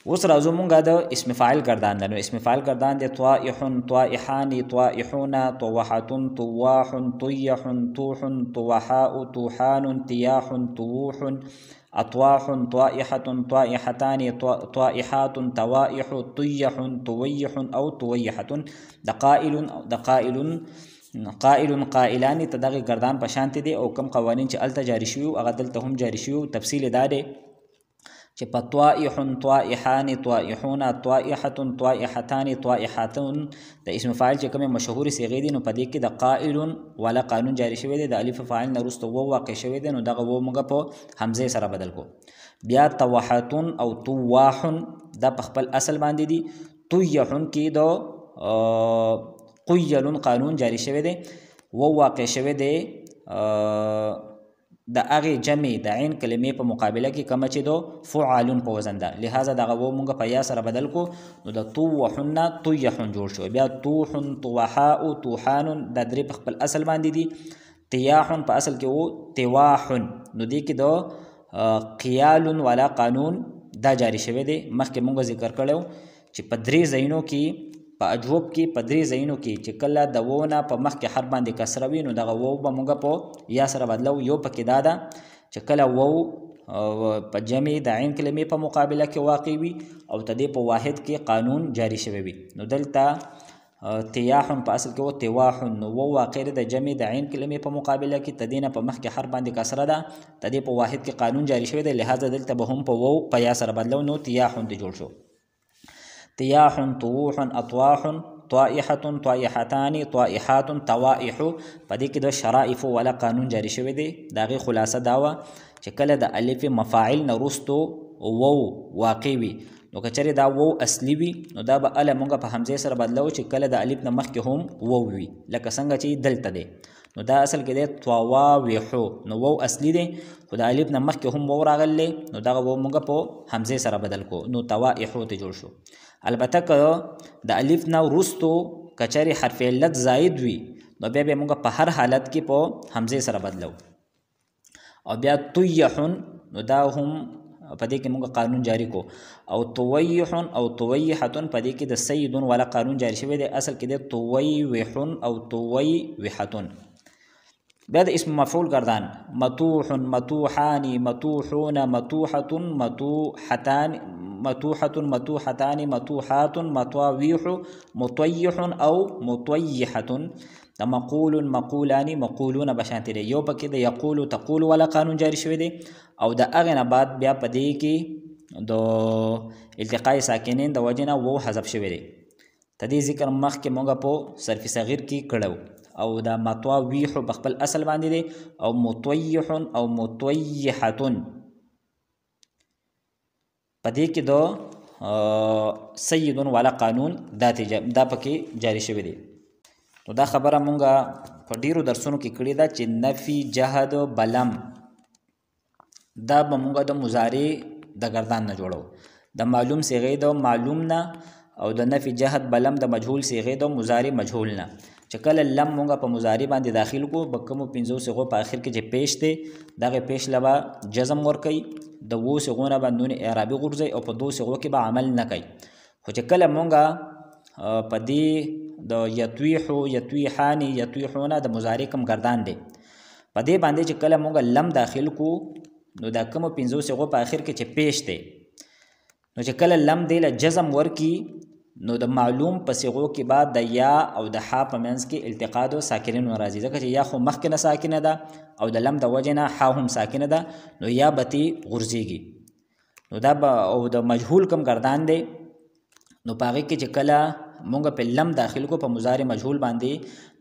اوس راځو مونږه د اسم فاعل گردان ده. نو اسم فاعل گردان دی طائح، طائحان، طائحون، طوحة، طواح، طيح، طوح، طوحاء، طوحان، طياح، طووح، أطواح، طائحة، طائحتان، طائحات، طوائح، طيح، طويح أو طويحة. دقائل دقائل قائل قائلان تدغ گردان پشانت دي او کم قوانین چې الته جاری شوی هغه دلته هم جاری شوی. تفصیل دا دی چې په طائح، طائحان، طائحون، طائحة، طائحتان، طائحاتون د اسم فاعل چې کومه مشهور صيغه دي نو په دې کې د قائل ولا قانون جاری شوی دی. د الف فاعل نه وروسته و واقع شوی دی نو دغه و موږ په حمزه سره بدل کو. بیا طوحتون او طواح د په خپل اصل باندې دي. طيحون کې د قيل قانون جاری شوی دی و واقع شوی دی د هغه جمع د عین کلمې په مقابله کې کوم چې دو فعالون په وزن ده. لہذا دغه و مونږ په یا سره بدل کو نو د طوحن طيحن جوړ شو. بیا طوح، طوحاء، طوحان د درې په خپل اصل باندې دي. طياح په اصل کې وو طواح نو دې کې دو قیال ولا قانون دا جاری شوی دی. مخکې مونږ ذکر کړو چې په درې ځایونو کې په اجوب کې په درې ځایونو کې چې کله د وونه په مخ کې حرف باندې کسره وي نو دغه وو به مونږ په یا سره بدلو. یو پکې دا ده چې کله وو په جمع د عین کلمې په مقابله کې واقع وي او تدې په واحد کې قانون جاری شوی وي. نو دلته طیاح په اصل کې وو طواح نو وو واقع د جمع د عین کلمې په مقابله کې تدینه په مخ کې حرف باندې کسره ده تدې په واحد کې قانون جاری شوی دی. لہذا دلته به هم په وو په یا سره بدلو نو طیاح دی جوړ شو. طياح، طووح، أطواح، طائحة، طائحتان، طائحات، طوائح. په دې کې د شرائف ولا قانون جاری شوی دی. د هغې خلاصه دا وه چې کله د الف مفاعل نه وروستو وو واقع وي نو که چېرې دا وو اصلي وي نو دا به اله مونږ په حمزې سره بدلو چې کله د الف نه مخکې هم وو وي لکه څنګه چې دلته دی. نو دا اصل کې دی طواویحو نو وو اصلي دی خو د الف نه مخکې هم وو راغلی نو دغه وو مونږ په حمزې سره بدل کو نو طوائحو ته جوړ شو. البته که د الف نه وروستو که چېرې حرف علت زاید وي نو بیا به مونږ په هر حالت کې په حمزې سره بدلو. او بیا طیحن نو دا هم په دې کې مونږ قانون جاری کو. او طویحن او طویحتن په دې کې د سیدون ولا قانون جاری شوی دی. اصل کې د طویحن او طویحتن. بیا د اسم مفعول گردان مطوح، مطوحان، مطوحون، مطوحة، مطوحتان، مطوحة، مطوحتان، مطوحات، مطاويح، مطيح او مطيحة. د مقول، مقولان، مقولون بشانت دی. یو پکې د یقول تقول ولا قانون جاری شوی دی او د هغې نه بعد بیا په دې کې د التقاء ساکنین د وجې نه وو حذف شوی دی. تدې ذکر مخکې مونږ په صرف صغیر کې کړو. او دا مطاویح په خپل اصل باندې دی او مطیح او مطیحتن په دې کې د سیدون والا قانون دا پکې جاری شوی دی. نو دا خبره مونږه په ډیرو درسونو کې کړې ده چې نفي، جهد، بلم دا به مونږه د مضارع د گردان نه جوړو. د معلوم صیغې د معلوم نه او د نفي، جهد، بلم د مجهول صیغې د مضارع مجهول نه. چې کله لم مونږه په مضارع باندې داخل کو به کومو پنځو صیغو په آخر کې چې پیش دی دغه پیش له به جزم ورکوي د وو صیغو نه به نون اعرابي غورځوي او په دو صیغو کې به عمل نه کوي. خو چې کله مونږه په دې د یطویحو، یطویحانی، یطویحونه د مضارع کم گردان دی په دې باندې چې کله مونږه لم داخل کو نو دا کومو پنځو صیغو په آخر کې چې پیش دی نو چې کله لم دی له جزم ورکي نو د معلوم په صیغو کې بعد د یا او د ح په منځ کې التقاء د ساکنینو راځي ځکه چې یا خو مخکې نه ساکنه ده او د لم د وجې نه ح هم ساکنه ده نو یا بتی غورځېږي. نو دا او د مجهول کم گردان دی نو په هغې کې چې کله مونږ په لم داخل کو په مضارع مجهول باندې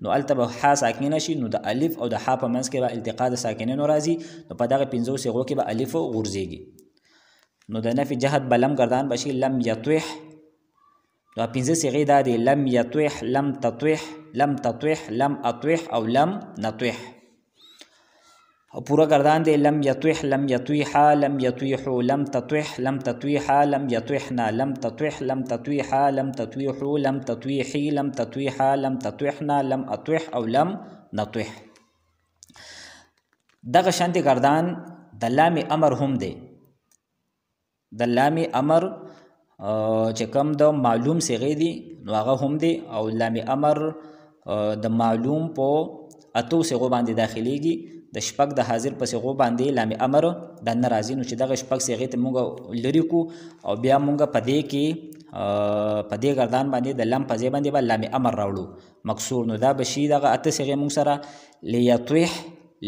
نو هلته به ح ساکنه شي نو د الف او د ح په منځ کې به التقاء د ساکنینو راځي نو په دغه پنځو صیغو کې به الف غورځېږي. نو د نفي، جهد، بلم گردان بشي لم یطوح. نو پنځه صیغې دا دي لم یطوح، لم تطوح، لم تطوح، لم اطوح او لم نطوح. او پورا گردان دی لم یطوح، لم یطوحا، لم یطوحو، لم تطوح، لم تطوحا، لم یطوحنا، لم تطوح، لم تطوحا، لم تطوحو، لم تطوحی، لم تطوحا، لم تطوحنا، لم اطوح او لم نطوح. دغه شانتي گردان د لام امر هم دی. د لام امر چې کوم د معلوم صيغې دي نو هغه هم دي او لام امر د معلوم په اتو صيغو باندې داخليږي د شپږ د حاضر په صيغو باندې لام امر د ناراضي نو چې دغه شپږ صيغې ته موږ لري کو او بیا موږ پدې کې پدې گردان باندې د لام په ځای باندې لام امر راوړو مکسور نو دا بشي دغه اته صيغې موږ سره ليطيح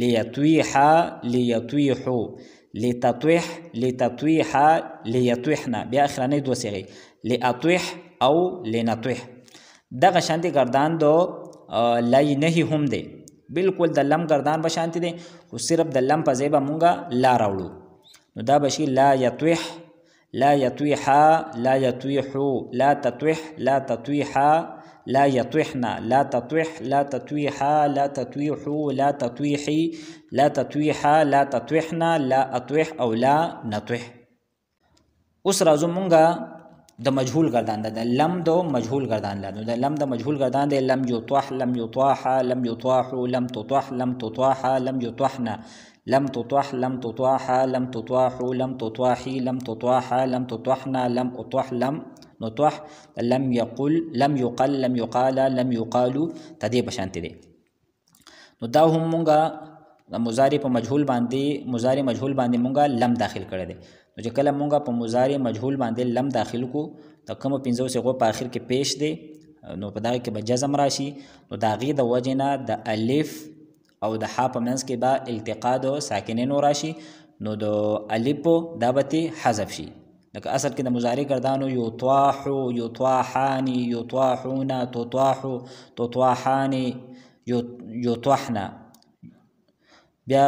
ليطيح ليطيحو لتطويح لتطويح ليطويحنا بیا اخرانه دوه صيغې لأطويح او لنطويح دغه شانتي گردان دو لای نه هم دی بالکل د لم گردان به شانتي دی خو صرف د لم په ځای به مونږه لا راوړو نو دا بشي لا يطويح لا يطويحا لا يطويحو لا تطويح لا تطويحا لا يطويحنا لا تطويح لا تطويحا لا تطويحو لا تطويحي لا تطويحا لا تطويحنا لا أطويح او لا نطويح اوس راځو مونږه د مجهول گردان ده لم دو مجهول گردان لا د لم د مجهول گردان ده لم يطوح لم يطاح لم يطاح لم تطوح لم تطاح لم يطوحنا لم تطوح لم تطاح لم تطاح لم تطاحي لم تطاح لم تطوحنا لم اطوح لم نطوح لم يقل لم يقل لم يقال لم يقال تدې بشانت دي نو دا هم مونږه مضارع په مجهول باندې مضارع مجهول باندې مونږه لم داخل کړی دی نو چې کله مونږه په مضارع مجهول باندې لم داخل کو د کوم 15 صيغو په اخر کې پیش دی نو په دغه کې به جزم راشي نو دا غي د وجنه د الف او د ح په منځ کې به التقاء د ساکنین راشي نو د الف د بته حذف شي لکه اصل کې د مضارع گردانو یطاح یطاحان یطاحون تطاح تطاحان یطاحنا بیا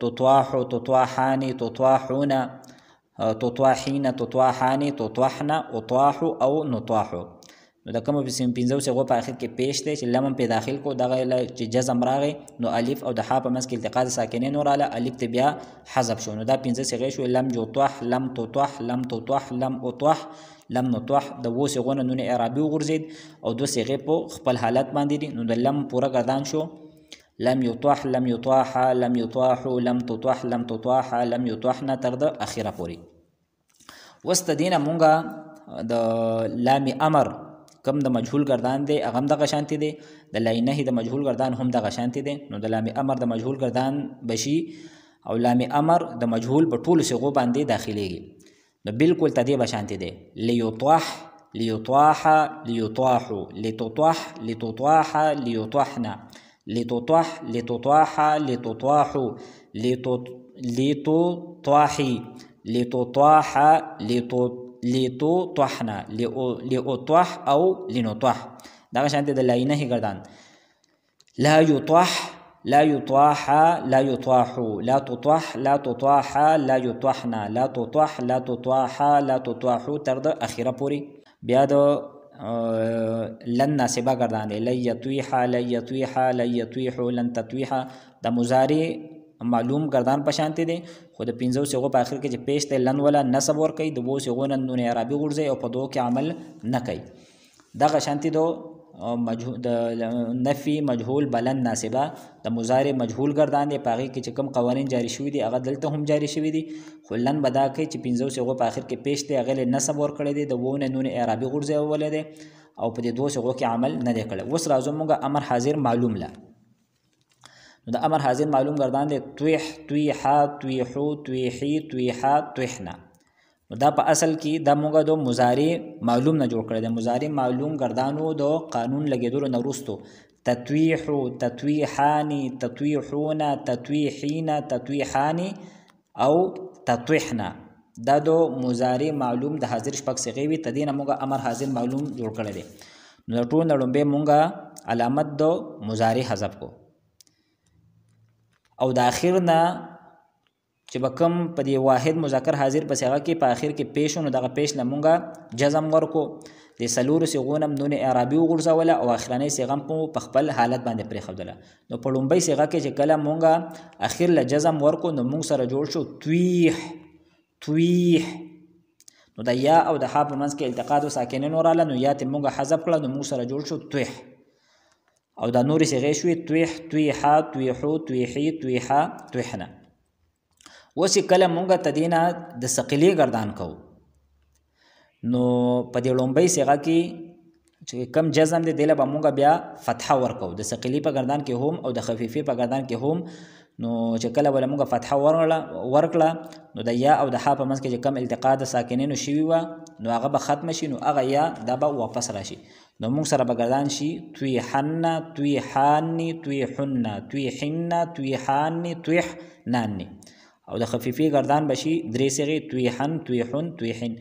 تطاح تطاحان تطاحون تطاحين تطاحان تطاحنا اطاح او نطاح نو د کوم 15 صيغو په اخر کې پیش دی چې لم په داخل کو دغه چې جزم راغی نو الف او د ح په منځ کې التقاء ساکنین وراله الف ته بیا حذف شو نو دا 15 صيغې شو لم يطح لم تطح لم تطح لم اطح لم نطح د وو صيغونه نون اعرابي وګرځید او دو صيغې په خپل حالت باندې دي نو د لم پورا گردان شو لم يطح لم يطاح لم يطاح لم تطح لم تطاح لم يطحنا تر د اخره پوری واستدینا مونږه د لام امر کم د مجهول گردان دی اغم د غشانتی دی د لاینه د مجهول گردان هم د غشانتی دی نو د لام امر د مجهول گردان بشي او لام امر د مجهول په ټولو صيغو باندې داخليږي نو بالکل تدې بشانتی دی ليطاح ليطاح ليطاح لتطاح لتطاح ليطاحنا لتطاح لتطاح لتطاح لتطاحي لتطاح لتطحنا لأطح او لنطح دا شانت د لاینه گردان لا يطح لا يطاح لا يطاح لا تطح لا تطاح لا يطحنا لا تطح لا تطاح لا تطاح تر د اخیره پوری بیا د لن ناسبه گردان دی لن يطيح لن يطيح لن يطيح لن تطيح د مضارع معلوم گردان پشانتی دی خود 15 صيغو په اخر کې چې پیش ته لن ولا نصب ور کوي د وو صيغو نون اعرابي ګرځي او په دوه کې عمل نه کوي دغه شانتی دو مجهول د نفي مجهول بلن ناسبه د مضارع مجهول گردان دی پاغي کې چې کوم قوانين جاری شوی دي هغه دلته هم جاری شوی دي خلن بدا کوي چې 15 صيغو په اخر کې پیش ته هغه نصب ور کړی دی د وو نون اعرابي ګرځي ولې دی او په دې دوه صيغو کې عمل نه دی کړی وس راځو موږ امر حاضر معلوم لا نو د امر حاضر معلوم گردان دی تویح تویحا تویحو تویحی تویحا تویحنا نو دا په اصل کې د موږ د مضارع معلوم نه جوړ کړی د مضارع معلوم گردانو د قانون لګیدلو نه وروسته تتویحو تتویحانی تتویحونا تتویحینا تتویحانی او تتویحنا دا د مضارع معلوم د حاضر شپږ صيغې وي تدین موږ امر حاضر معلوم جوړ کړی دی نو ټول نړمبه موږ علامت د مضارع حذف کو او د اخر نه چې بکم په دی واحد مذکر حاضر په صيغه کې په اخر کې پیش نو دغه پیش لمونګه جزم ورکو د سلور صيغونم نون اعرابي وګرځول او اخرنۍ صيغه په خپل حالت باندې پرې خوله نو په لومبۍ صيغه کې چې کله مونږه اخر له جزم ورکو نو مونږ سره جوړ شو تویح تویح نو د یا او د ح په منځ کې التقاء او ساکنین وراله نو یا ته مونږه حذف کړل نو مونږ سره جوړ شو تویح او دا نور صيغې شوې تویح تویحا تویحو تویحی تویحا تویحنا وسی کله مونږه تدینا د ثقلی گردان کو نو په دې لومبۍ صيغه کې چې کم جزم دی دله به مونږ بیا فتحه ورکو د ثقيلي په گردان کې هم او د خفيفي په گردان کې هم نو چې کله ولا مونږ فتحه ورکړه نو د یا او د ح په منځ کې چې کم التقاء د ساکنینو شوی و نو هغه به ختم شي نو هغه یا دا به واپس راشي نو مونږ سره به گردان شي توی حن توی حان توی حن توی حن توی حان توی حنان او د خفيفي گردان بشي درې صيغې توی حن توی حن توی حن